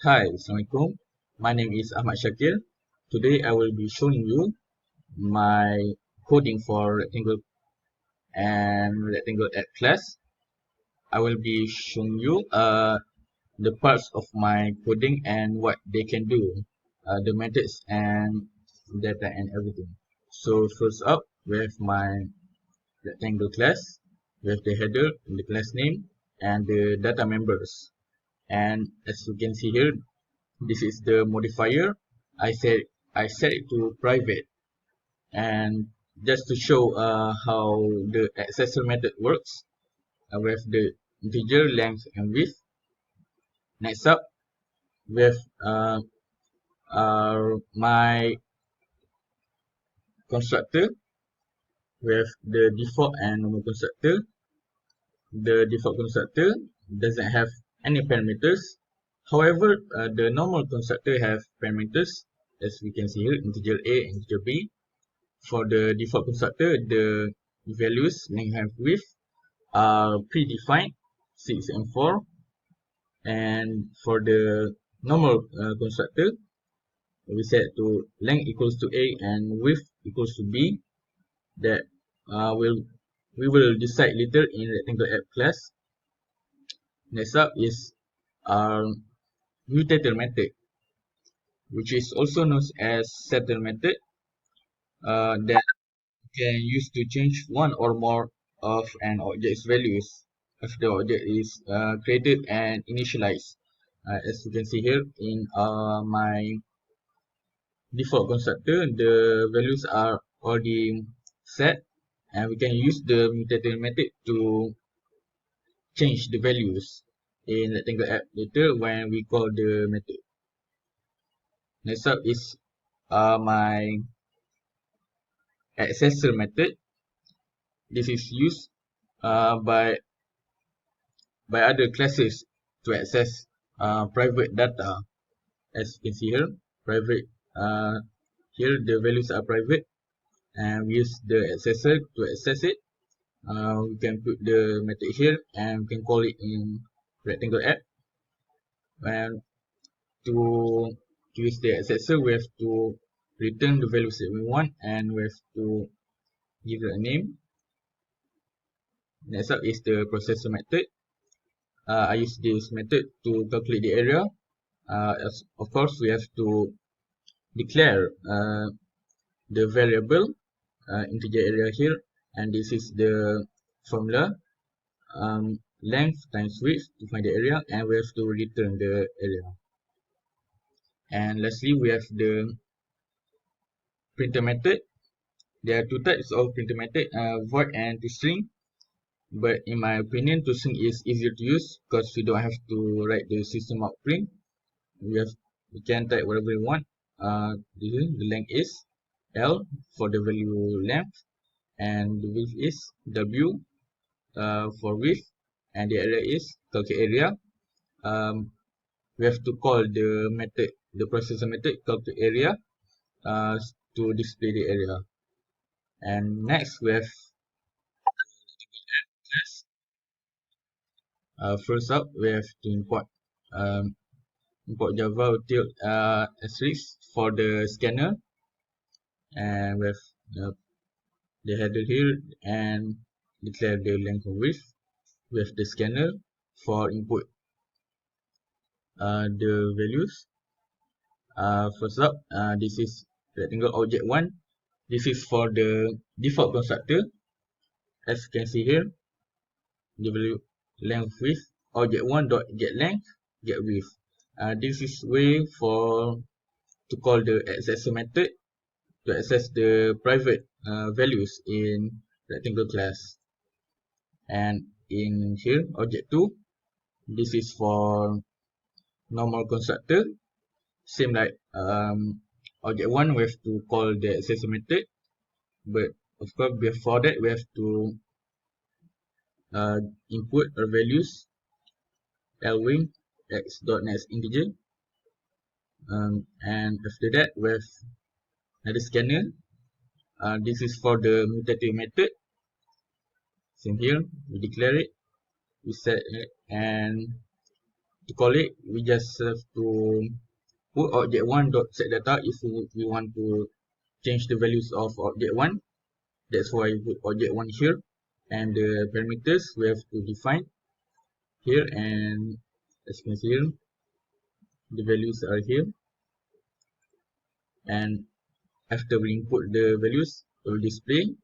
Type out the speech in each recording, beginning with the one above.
Hi, Assalamualaikum. My name is Ahmad Shakir. Today I will be showing you my coding for rectangle and rectangle app class. I will be showing you the parts of my coding and what they can do, the methods and data and everything. So first up, we have my rectangle class. We have the header, the class name, and the data members. And as you can see here, this is the modifier. I set it to private, and just to show how the accessor method works, we have the integer length and width. Next up, we have my constructor. We have the default and normal constructor. The default constructor doesn't have any parameters. However, the normal constructor have parameters, as we can see here, integer a, integer b. For the default constructor, the values length and width are predefined, 6 and 4. And for the normal constructor, we set to length equals to a and width equals to b. That we will decide later in rectangle app class. Next up is our mutator method, which is also known as setter method, that can use to change one or more of an object's values if the object is created and initialized. As you can see here in my default constructor, the values are already set, and we can use the mutator method to change the values in rectangle app later when we call the method. Next up is my accessor method. This is used by other classes to access private data. As you can see here, private. Here the values are private, and we use the accessor to access it. We can put the method here, and we can call it in rectangle app. And to use the accessor, we have to return the values that we want, and we have to give it a name. Next up is the processor method. I use this method to calculate the area. Of course, we have to declare the variable integer area here, and this is the formula, length times width to find the area, and we have to return the area. And lastly, we have the printer method. There are two types of printer method, void and toString. But in my opinion, toString is easier to use because we don't have to write the system out print. We can type whatever we want. The length is L for the value length, and the width is W for width, and the area is calculate area. We have to call the method, the processor method, calculate area, to display the area. And next we have class. First up, we have to import Java util asterisk for the scanner, and we have the header here, and declare the length and width. We have the scanner for input the values. First up, this is rectangle object 1. This is for the default constructor. As you can see here, the value length width object 1 dot get length get width. This is way for to call the accessor method to access the private values in rectangle class. And in here, object 2, this is for normal constructor. Same like object 1, we have to call the accessor method, but of course before that we have to input our values lwing x dot next integer, and after that we have another scanner. This is for the mutator method. Same here, we declare it, we set it, and To call it, we just have to put object1 dot set data if we want to change the values of object1. That's why we put object1 here, and the parameters we have to define here, and as you can see here, the values are here, and after we input the values, it will display.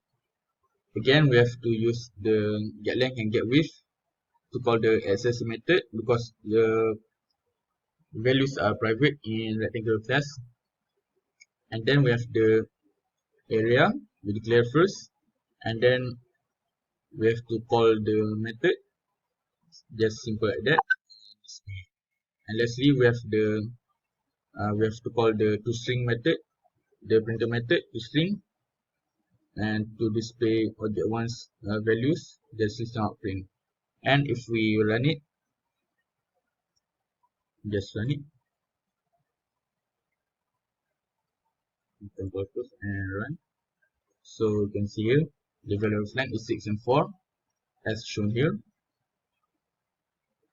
Again, we have to use the get length and get width to call the access method because the values are private in rectangle class. And then we have the area we declare first, and then we have to call the method, just simple like that. And lastly, we have to call the toString method, the printer method toString, and to display object1's values, the system out print. And if we run it, just run it, control plus and run. So you can see here the value of length is 6 and 4 as shown here.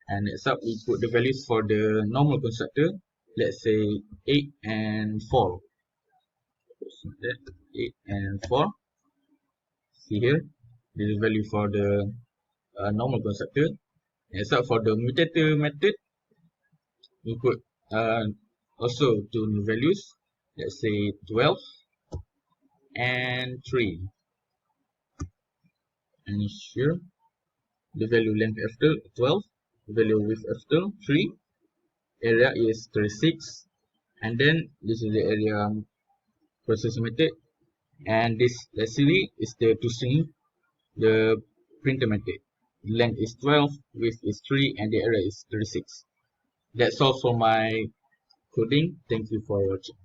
And next up, we put the values for the normal constructor, let's say 8 and 4. 8 and 4. See here, this is value for the normal constructor. Next up, for the mutator method, we put also two new values, let's say 12 and 3. And here, the value length after 12, the value width after 3, area is 36, and then this is the area processing method, and this lastly is the toString, the printer method. Length is 12, width is 3, and the area is 36. That's all for my coding. Thank you for watching.